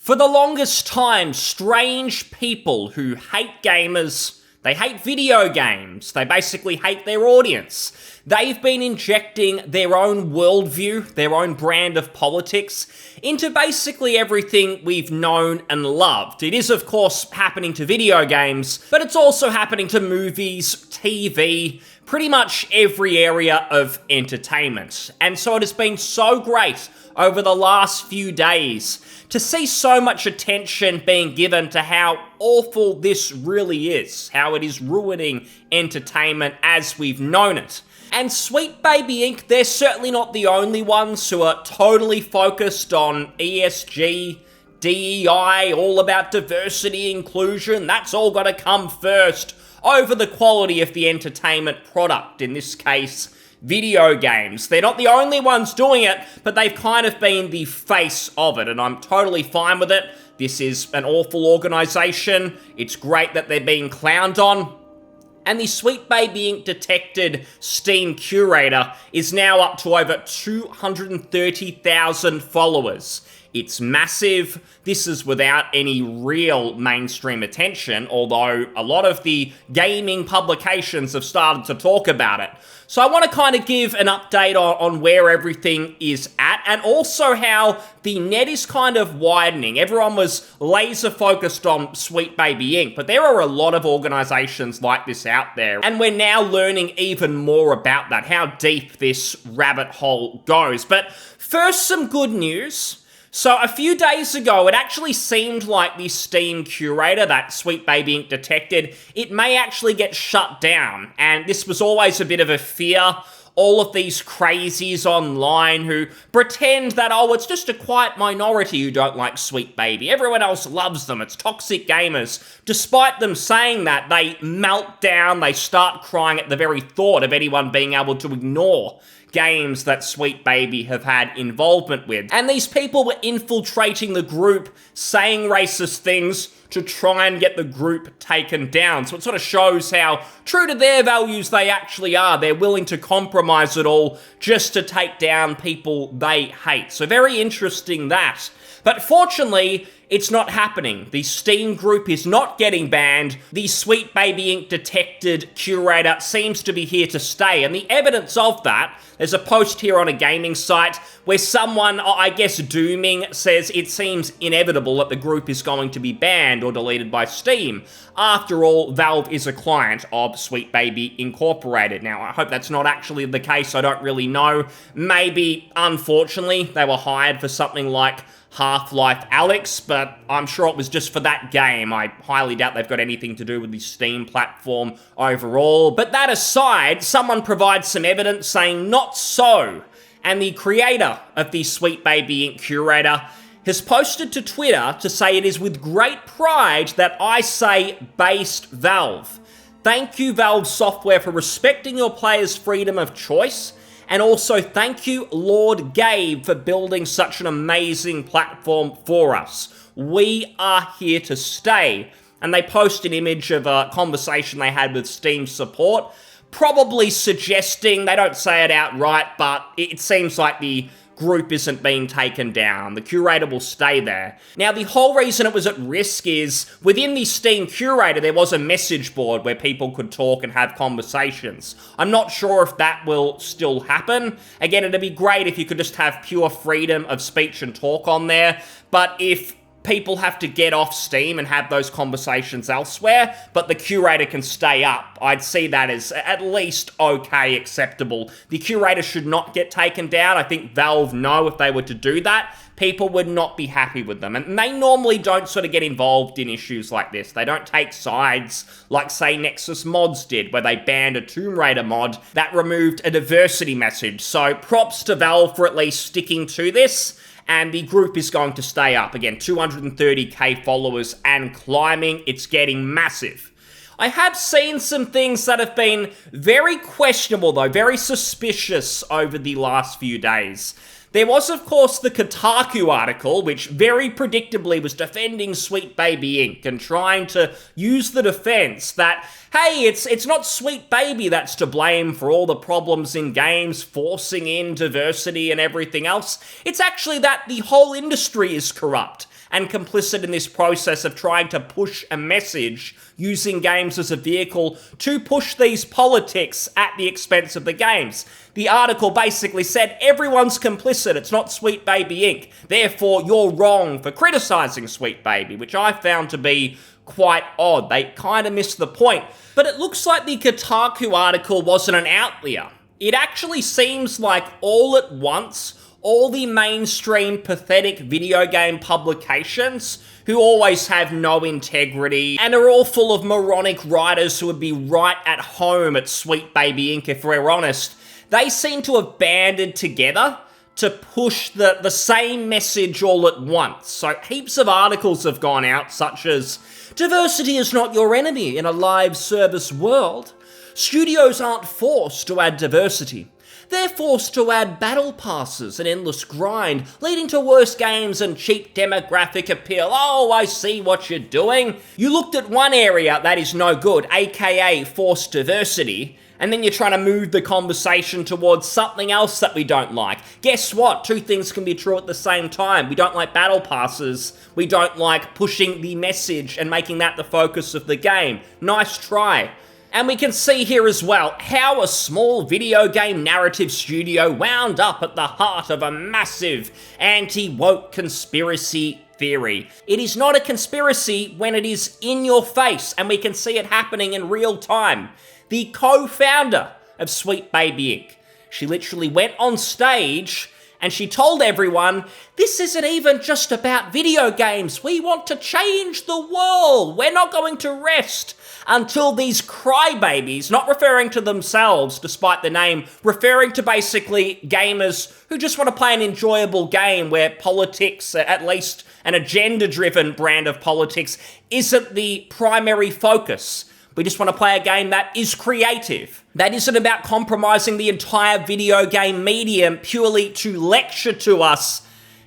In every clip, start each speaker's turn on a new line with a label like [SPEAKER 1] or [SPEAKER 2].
[SPEAKER 1] For the longest time, strange people who hate gamers, they hate video games, they basically hate their audience. They've been injecting their own worldview, their own brand of politics, into basically everything we've known and loved. It is, of course, happening to video games, but it's also happening to movies, TV, pretty much every area of entertainment. And so it has been so great over the last few days to see so much attention being given to how awful this really is, how it is ruining entertainment as we've known it. And Sweet Baby Inc., they're certainly not the only ones who are totally focused on ESG, DEI, all about diversity, inclusion. That's all got to come first over the quality of the entertainment product, in this case, video games. They're not the only ones doing it, but they've kind of been the face of it, and I'm totally fine with it. This is an awful organisation. It's great that they're being clowned on. And the Sweet Baby Inc. detected Steam curator is now up to over 230,000 followers. It's massive. This is without any real mainstream attention, although a lot of the gaming publications have started to talk about it. So I want to kind of give an update on where everything is at, and also how the net is kind of widening. Everyone was laser focused on Sweet Baby Inc., but there are a lot of organizations like this out there, and we're now learning even more about that, how deep this rabbit hole goes. But first, some good news. So a few days ago, it actually seemed like the Steam curator that Sweet Baby Inc. detected, it may actually get shut down. And this was always a bit of a fear. All of these crazies online who pretend that, oh, it's just a quiet minority who don't like Sweet Baby. Everyone else loves them. It's toxic gamers. Despite them saying that, they melt down. They start crying at the very thought of anyone being able to ignore games that Sweet Baby have had involvement with. And these people were infiltrating the group, saying racist things to try and get the group taken down. So it sort of shows how true to their values they actually are. They're willing to compromise it all just to take down people they hate. So very interesting that. But fortunately, it's not happening. The Steam group is not getting banned. The Sweet Baby Inc. detected curator seems to be here to stay. And the evidence of that, there's a post here on a gaming site where someone, I guess dooming, says it seems inevitable that the group is going to be banned or deleted by Steam. After all, Valve is a client of Sweet Baby Incorporated. Now, I hope that's not actually the case. I don't really know. Maybe, unfortunately, they were hired for something like Half-Life Alyx, but I'm sure it was just for that game. I highly doubt they've got anything to do with the Steam platform overall. But that aside, someone provides some evidence saying not so. And the creator of the Sweet Baby Inc. curator has posted to Twitter to say it is with great pride that I say based Valve. Thank you, Valve Software, for respecting your players' freedom of choice. And also, thank you, Lord Gabe, for building such an amazing platform for us. We are here to stay. And they post an image of a conversation they had with Steam support, probably suggesting, they don't say it outright, but it seems like the group isn't being taken down. The curator will stay there. Now, the whole reason it was at risk is within the Steam curator, there was a message board where people could talk and have conversations. I'm not sure if that will still happen. Again, it'd be great if you could just have pure freedom of speech and talk on there. But if people have to get off Steam and have those conversations elsewhere, but the curator can stay up, I'd see that as at least okay, acceptable. The curator should not get taken down. I think Valve know if they were to do that, people would not be happy with them. And they normally don't sort of get involved in issues like this. They don't take sides like, say, Nexus Mods did, where they banned a Tomb Raider mod that removed a diversity message. So props to Valve for at least sticking to this. And the group is going to stay up. Again, 230k followers and climbing. It's getting massive. I have seen some things that have been very questionable, though, very suspicious over the last few days. There was, of course, the Kotaku article, which very predictably was defending Sweet Baby Inc. and trying to use the defense that, hey, it's not Sweet Baby that's to blame for all the problems in games, forcing in diversity and everything else. It's actually that the whole industry is corrupt. and complicit in this process of trying to push a message using games as a vehicle to push these politics at the expense of the games. The article basically said everyone's complicit, it's not Sweet Baby Inc. Therefore, you're wrong for criticizing Sweet Baby, which I found to be quite odd. They kind of missed the point. But it looks like the Kotaku article wasn't an outlier. It actually seems like all at once, all the mainstream pathetic video game publications who always have no integrity and are all full of moronic writers who would be right at home at Sweet Baby Inc. if we're honest, they seem to have banded together to push the same message all at once. So heaps of articles have gone out, such as, diversity is not your enemy in a live service world. Studios aren't forced to add diversity. They're forced to add battle passes and endless grind, leading to worse games and cheap demographic appeal. Oh, I see what you're doing. You looked at one area that is no good, aka forced diversity, and then you're trying to move the conversation towards something else that we don't like. Guess what? Two things can be true at the same time. We don't like battle passes. We don't like pushing the message and making that the focus of the game. Nice try. And we can see here as well how a small video game narrative studio wound up at the heart of a massive anti-woke conspiracy theory. It is not a conspiracy when it is in your face, and we can see it happening in real time. The co-founder of Sweet Baby Inc. She literally went on stage and she told everyone, this isn't even just about video games. We want to change the world. We're not going to rest until these crybabies, not referring to themselves despite the name, referring to basically gamers who just want to play an enjoyable game where politics, at least an agenda-driven brand of politics, isn't the primary focus. We just want to play a game that is creative, that isn't about compromising the entire video game medium purely to lecture to us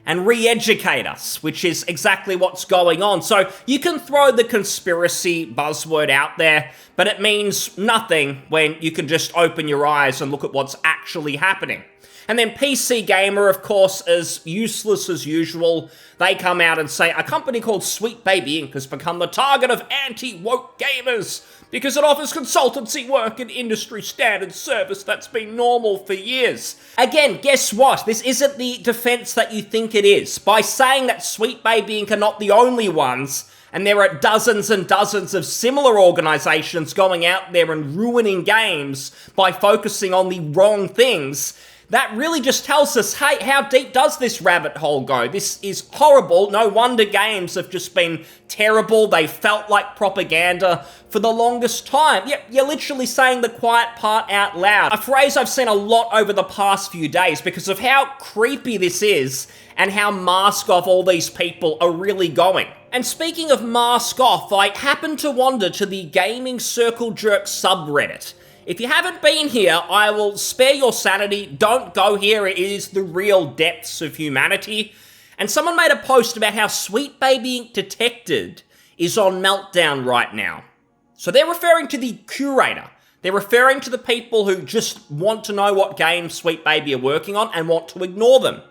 [SPEAKER 1] and re-educate us, which is exactly what's going on. So you can throw the conspiracy buzzword out there, but it means nothing when you can just open your eyes and look at what's actually happening. And then PC Gamer, of course, is useless as usual. They come out and say, a company called Sweet Baby Inc. has become the target of anti-woke gamers because it offers consultancy work and industry standard service that's been normal for years. Again, guess what? This isn't the defense that you think it is. By saying that Sweet Baby Inc. are not the only ones, and there are dozens and dozens of similar organizations going out there and ruining games by focusing on the wrong things, that really just tells us, hey, how deep does this rabbit hole go? This is horrible. No wonder games have just been terrible. They felt like propaganda for the longest time. Yep, you're literally saying the quiet part out loud. A phrase I've seen a lot over the past few days because of how creepy this is and how mask off all these people are really going. And speaking of mask off, I happened to wander to the Gaming Circle Jerk subreddit. If you haven't been here, I will spare your sanity. Don't go here. It is the real depths of humanity. And someone made a post about how Sweet Baby Inc. Detected is on meltdown right now. So they're referring to the curator. They're referring to the people who just want to know what games Sweet Baby are working on and want to ignore them.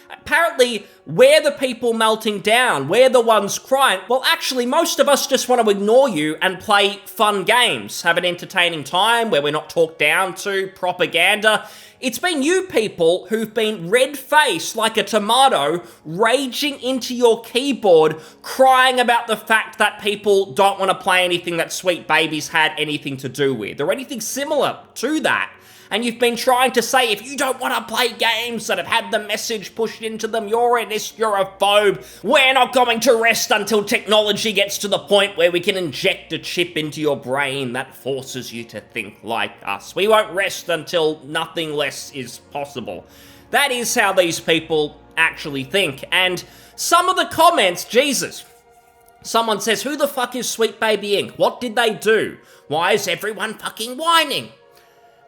[SPEAKER 1] Apparently, we're the people melting down. We're the ones crying. Well, actually, most of us just want to ignore you and play fun games, have an entertaining time where we're not talked down to, propaganda. It's been you people who've been red-faced like a tomato, raging into your keyboard, crying about the fact that people don't want to play anything that Sweet Baby's had anything to do with, or anything similar to that. And you've been trying to say, if you don't want to play games that have had the message pushed into them, you're a phobe. We're not going to rest until technology gets to the point where we can inject a chip into your brain that forces you to think like us. We won't rest until nothing less is possible. That is how these people actually think. And some of the comments, Jesus. Someone says, who the fuck is Sweet Baby Inc? What did they do? Why is everyone fucking whining?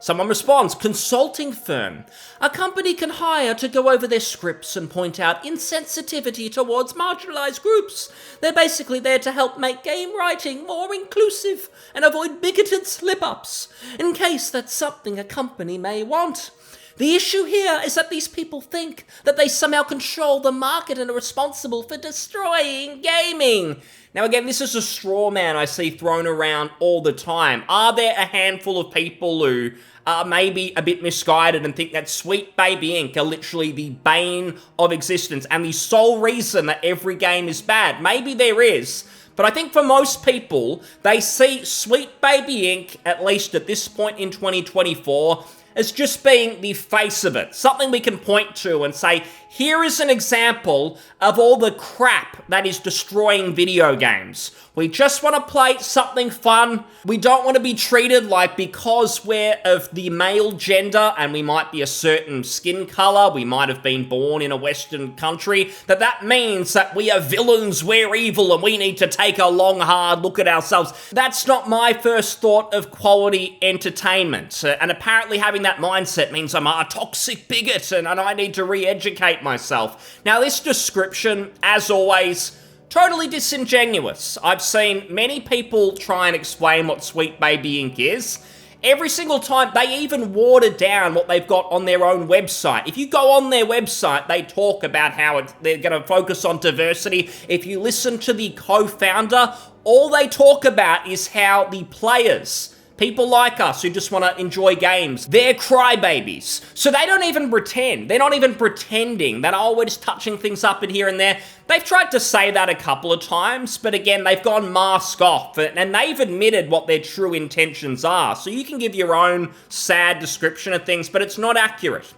[SPEAKER 1] Someone responds, consulting firm. A company can hire to go over their scripts and point out insensitivity towards marginalized groups. They're basically there to help make game writing more inclusive and avoid bigoted slip-ups, in case that's something a company may want. The issue here is that these people think that they somehow control the market and are responsible for destroying gaming. Now again, this is a straw man I see thrown around all the time. Are there a handful of people who are maybe a bit misguided and think that Sweet Baby Inc. are literally the bane of existence and the sole reason that every game is bad? Maybe there is. But I think for most people, they see Sweet Baby Inc., at least at this point in 2024, as just being the face of it. Something we can point to and say, here is an example of all the crap that is destroying video games. We just want to play something fun. We don't want to be treated like because we're of the male gender and we might be a certain skin color, we might have been born in a Western country, that means that we are villains, we're evil, and we need to take a long, hard look at ourselves. That's not my first thought of quality entertainment. And apparently having that mindset means I'm a toxic bigot and I need to re-educate myself. Now, this description, as always, totally disingenuous. I've seen many people try and explain what Sweet Baby Inc. is. Every single time, they even water down what they've got on their own website. If you go on their website, they talk about how they're going to focus on diversity. If you listen to the co-founder, all they talk about is how the players, people like us who just want to enjoy games, they're crybabies. So they don't even pretend. They're not even pretending that, oh, we're just touching things up in here and there. They've tried to say that a couple of times, but again, they've gone mask off, and they've admitted what their true intentions are. So you can give your own sad description of things, but it's not accurate.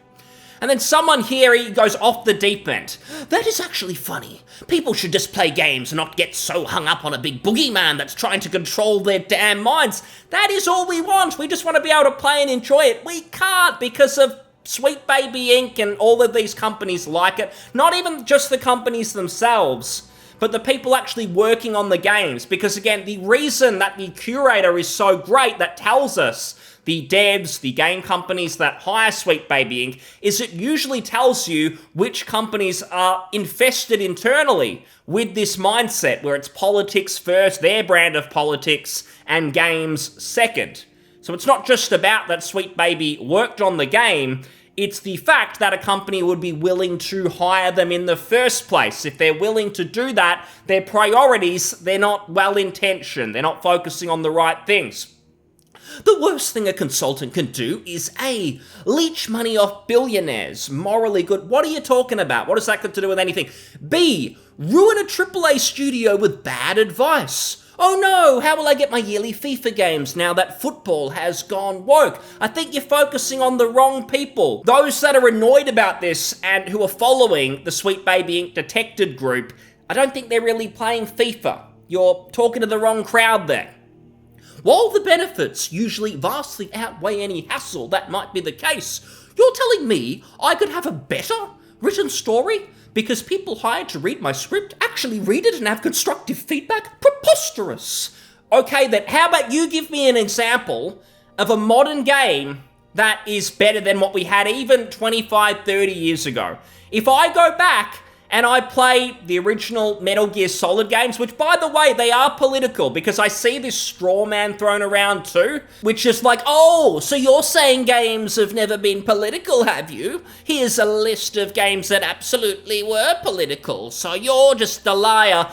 [SPEAKER 1] And then someone here, he goes off the deep end. That is actually funny. People should just play games and not get so hung up on a big boogeyman that's trying to control their damn minds. That is all we want. We just want to be able to play and enjoy it. We can't because of Sweet Baby Inc. and all of these companies like it. Not even just the companies themselves, but the people actually working on the games. Because again, the reason that the curator is so great that tells us the devs, the game companies that hire Sweet Baby Inc., is it usually tells you which companies are infested internally with this mindset, where it's politics first, their brand of politics, and games second. So it's not just about that Sweet Baby worked on the game, it's the fact that a company would be willing to hire them in the first place. If they're willing to do that, their priorities, they're not well-intentioned, they're not focusing on the right things. The worst thing a consultant can do is A, leech money off billionaires. Morally good. What are you talking about? What has that got to do with anything? B, ruin a AAA studio with bad advice. Oh no, how will I get my yearly FIFA games now that football has gone woke? I think you're focusing on the wrong people. Those that are annoyed about this and who are following the Sweet Baby Inc. detected group, I don't think they're really playing FIFA. You're talking to the wrong crowd there. While the benefits usually vastly outweigh any hassle that might be the case, you're telling me I could have a better written story because people hired to read my script actually read it and have constructive feedback? Preposterous! Okay then, how about you give me an example of a modern game that is better than what we had even 25, 30 years ago? If I go back and I play the original Metal Gear Solid games, which, by the way, they are political, because I see this straw man thrown around too, which is like, oh, so you're saying games have never been political, have you? Here's a list of games that absolutely were political, so you're just a liar.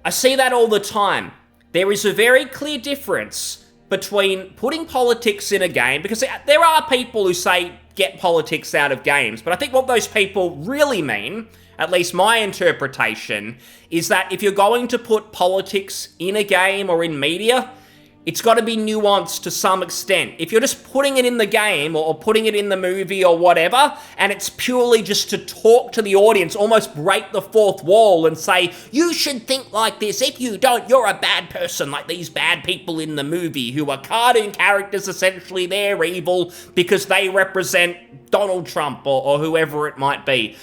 [SPEAKER 1] I see that all the time. There is a very clear difference between putting politics in a game, because there are people who say get politics out of games, but I think what those people really mean, at least my interpretation, is that if you're going to put politics in a game or in media, it's got to be nuanced to some extent. If you're just putting it in the game or putting it in the movie or whatever, and it's purely just to talk to the audience, almost break the fourth wall and say, you should think like this. If you don't, you're a bad person, like these bad people in the movie who are cartoon characters, essentially. They're evil because they represent Donald Trump or whoever it might be.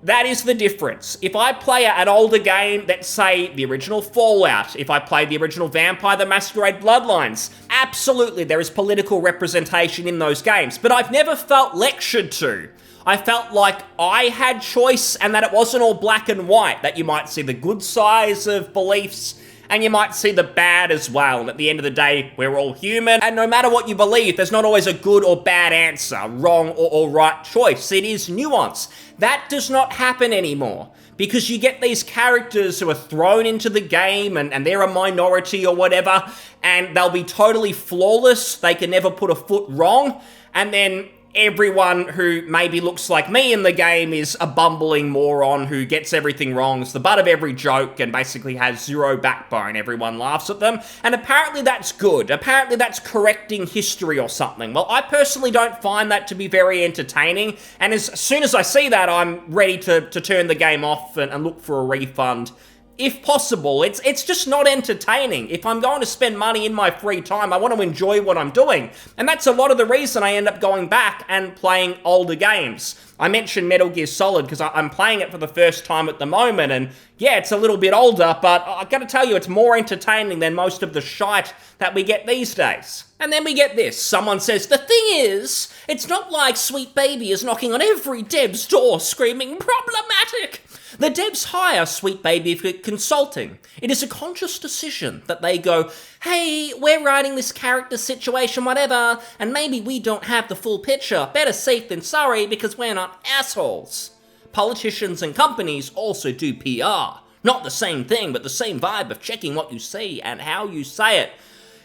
[SPEAKER 1] That is the difference. If I play an older game, let's say the original Fallout, if I play the original Vampire the Masquerade Bloodlines, absolutely there is political representation in those games, but I've never felt lectured to. I felt like I had choice and that it wasn't all black and white, that you might see the good sides of beliefs and you might see the bad as well. And at the end of the day, we're all human, and no matter what you believe, there's not always a good or bad answer, wrong or right choice. It is nuance. That does not happen anymore, because you get these characters who are thrown into the game, and they're a minority or whatever, and they'll be totally flawless, they can never put a foot wrong, and then everyone who maybe looks like me in the game is a bumbling moron who gets everything wrong, is the butt of every joke, and basically has zero backbone. Everyone laughs at them, and apparently that's good. Apparently that's correcting history or something. Well, I personally don't find that to be very entertaining, and as soon as I see that, I'm ready to turn the game off and look for a refund. If possible. It's just not entertaining. If I'm going to spend money in my free time, I want to enjoy what I'm doing. And that's a lot of the reason I end up going back and playing older games. I mentioned Metal Gear Solid because I'm playing it for the first time at the moment, and yeah, it's a little bit older, but I gotta tell you, it's more entertaining than most of the shite that we get these days. And then we get this. Someone says, the thing is, it's not like Sweet Baby is knocking on every dev's door screaming, problematic. The devs hire Sweet Baby for consulting. It is a conscious decision that they go, hey, we're writing this character situation, whatever, and maybe we don't have the full picture. Better safe than sorry because we're not assholes. Politicians and companies also do PR. Not the same thing, but the same vibe of checking what you see and how you say it.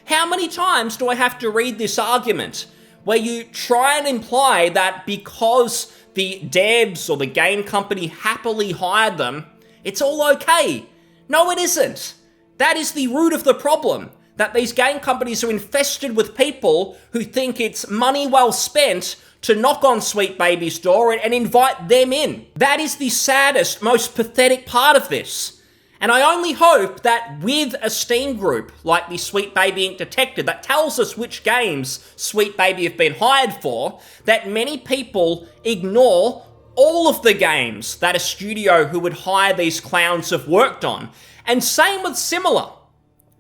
[SPEAKER 1] How many times do I have to read this argument where you try and imply that because the devs or the game company happily hired them, it's all okay? No, it isn't. That is the root of the problem, that these game companies are infested with people who think it's money well spent to knock on Sweet Baby's door and invite them in. That is the saddest, most pathetic part of this. And I only hope that with a Steam group like the Sweet Baby Inc. Detected that tells us which games Sweet Baby have been hired for, that many people ignore all of the games that a studio who would hire these clowns have worked on. And same with Similar,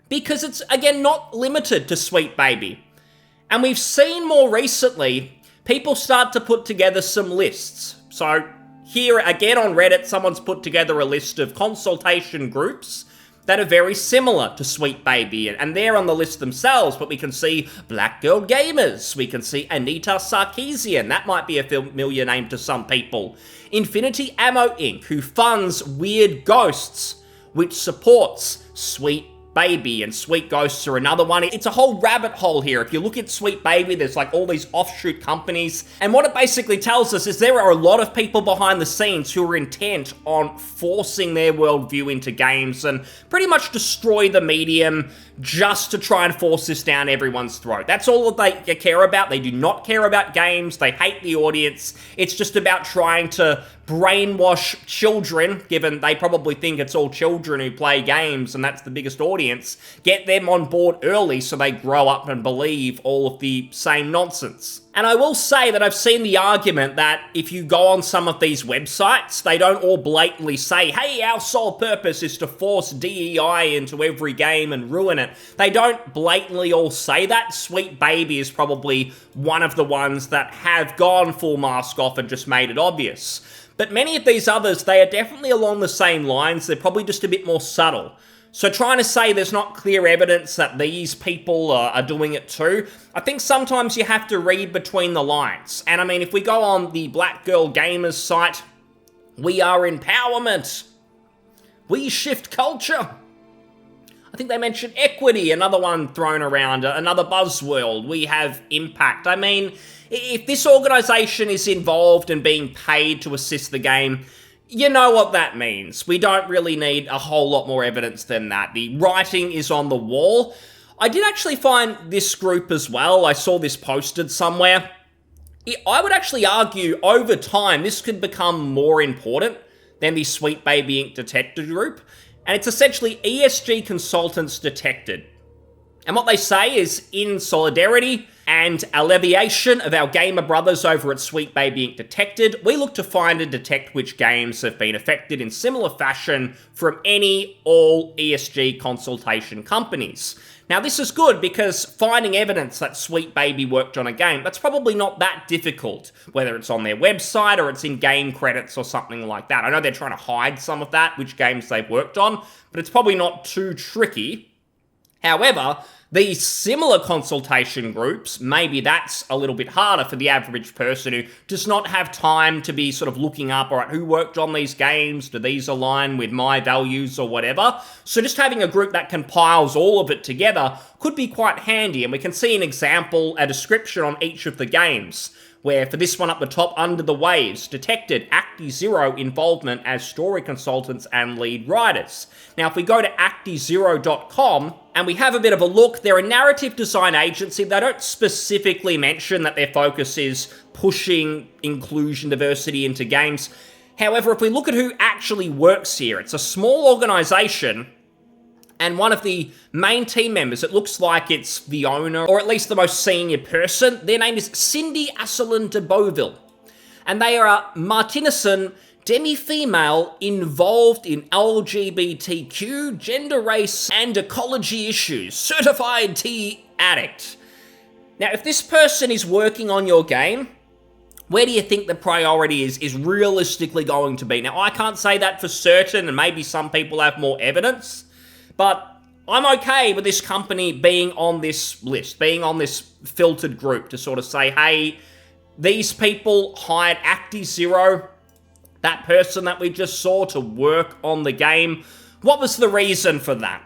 [SPEAKER 1] because it's, again, not limited to Sweet Baby. And we've seen more recently people start to put together some lists. So here, again on Reddit, someone's put together a list of consultation groups that are very similar to Sweet Baby, and they're on the list themselves, but we can see Black Girl Gamers, we can see Anita Sarkeesian, that might be a familiar name to some people, Infinity Ammo Inc., who funds Weird Ghosts, which supports Sweet Baby, and Sweet Ghosts are another one. It's a whole rabbit hole here. If you look at Sweet Baby, there's like all these offshoot companies, and what it basically tells us is there are a lot of people behind the scenes who are intent on forcing their worldview into games and pretty much destroy the medium just to try and force this down everyone's throat. That's all that they care about. They do not care about games. They hate the audience. It's just about trying to brainwash children, given they probably think it's all children who play games and that's the biggest audience, get them on board early so they grow up and believe all of the same nonsense. And I will say that I've seen the argument that if you go on some of these websites, they don't all blatantly say, hey, our sole purpose is to force DEI into every game and ruin it. They don't blatantly all say that. Sweet Baby is probably one of the ones that have gone full mask off and just made it obvious. But many of these others, they are definitely along the same lines. They're probably just a bit more subtle. So trying to say there's not clear evidence that these people are doing it too, I think sometimes you have to read between the lines. And I mean, if we go on the Black Girl Gamers site, we are empowerment. We shift culture. I think they mentioned equity, another one thrown around, another buzzword. We have impact. I mean, if this organization is involved and being paid to assist the game, you know what that means. We don't really need a whole lot more evidence than that. The writing is on the wall. I did actually find this group as well. I saw this posted somewhere. I would actually argue over time this could become more important than the Sweet Baby Inc. Detected group. And it's essentially ESG Consultants Detected. And what they say is, in solidarity and alleviation of our gamer brothers over at Sweet Baby Inc. detected, we look to find and detect which games have been affected in similar fashion from all ESG consultation companies. Now, this is good because finding evidence that Sweet Baby worked on a game, that's probably not that difficult, whether it's on their website or it's in game credits or something like that. I know they're trying to hide some of that, which games they've worked on, but it's probably not too tricky. However, these similar consultation groups, maybe that's a little bit harder for the average person who does not have time to be sort of looking up, all right, who worked on these games? Do these align with my values or whatever? So just having a group that compiles all of it together could be quite handy, and we can see an example, a description on each of the games, where for this one up the top, Under the Waves, detected Acti-Zero involvement as story consultants and lead writers. Now, if we go to actizero.com and we have a bit of a look, they're a narrative design agency. They don't specifically mention that their focus is pushing inclusion, diversity into games. However, if we look at who actually works here, it's a small organization, and one of the main team members, it looks like it's the owner, or at least the most senior person. Their name is Cindy Asselin de Beauville. And they are a Martinison demi-female involved in LGBTQ, gender, race, and ecology issues. Certified tea addict. Now, if this person is working on your game, where do you think the priority is realistically going to be? Now, I can't say that for certain, and maybe some people have more evidence, but I'm okay with this company being on this list, being on this filtered group to sort of say, hey, these people hired Acti-Zero, that person that we just saw, to work on the game. What was the reason for that?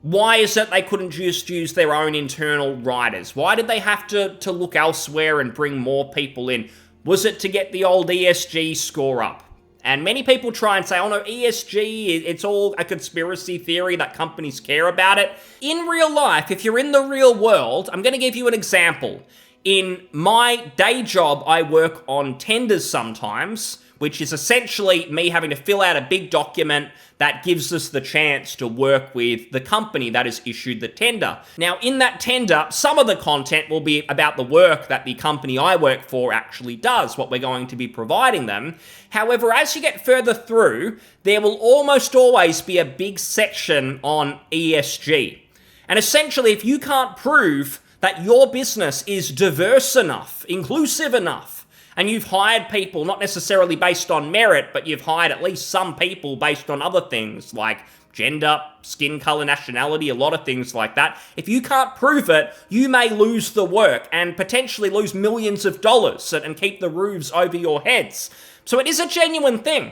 [SPEAKER 1] Why is it they couldn't just use their own internal writers? Why did they have to look elsewhere and bring more people in? Was it to get the old ESG score up? And many people try and say, oh no, ESG, it's all a conspiracy theory that companies care about it. In real life, if you're in the real world, I'm going to give you an example. In my day job, I work on tenders sometimes, which is essentially me having to fill out a big document that gives us the chance to work with the company that has issued the tender. Now, in that tender, some of the content will be about the work that the company I work for actually does, what we're going to be providing them. However, as you get further through, there will almost always be a big section on ESG. And essentially, if you can't prove that your business is diverse enough, inclusive enough, and you've hired people not necessarily based on merit, but you've hired at least some people based on other things like gender, skin color, nationality, a lot of things like that. If you can't prove it, you may lose the work and potentially lose millions of dollars and keep the roofs over your heads. So it is a genuine thing.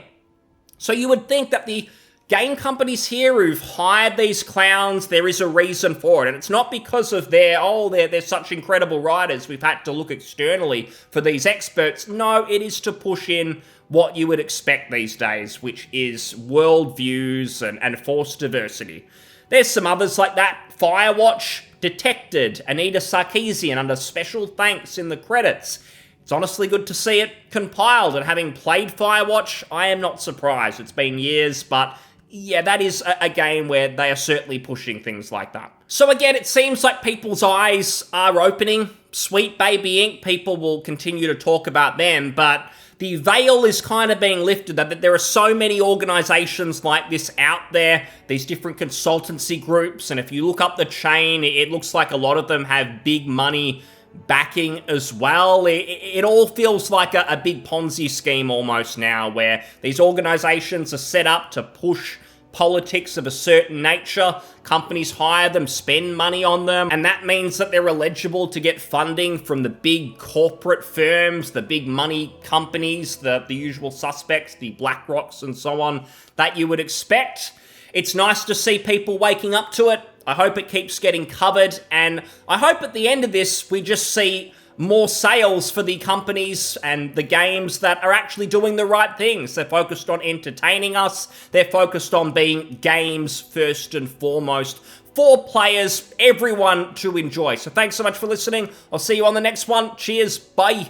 [SPEAKER 1] So you would think that the game companies here who've hired these clowns, there is a reason for it. And it's not because of they're such incredible writers, we've had to look externally for these experts. No, it is to push in what you would expect these days, which is worldviews and forced diversity. There's some others like that. Firewatch, detected Anita Sarkeesian under special thanks in the credits. It's honestly good to see it compiled, and having played Firewatch, I am not surprised. It's been years, but yeah, that is a game where they are certainly pushing things like that. So again, it seems like people's eyes are opening. Sweet Baby Inc., people will continue to talk about them, but the veil is kind of being lifted that there are so many organizations like this out there, these different consultancy groups, and if you look up the chain, it looks like a lot of them have big money backing as well. It all feels like a big Ponzi scheme almost now, where these organizations are set up to push politics of a certain nature. Companies hire them, spend money on them, and that means that they're eligible to get funding from the big corporate firms, the big money companies, the usual suspects, the BlackRocks and so on that you would expect. It's nice to see people waking up to it. I hope it keeps getting covered, and I hope at the end of this we just see more sales for the companies and the games that are actually doing the right things. They're focused on entertaining us. They're focused on being games first and foremost for players, everyone to enjoy. So thanks so much for listening. I'll see you on the next one. Cheers. Bye.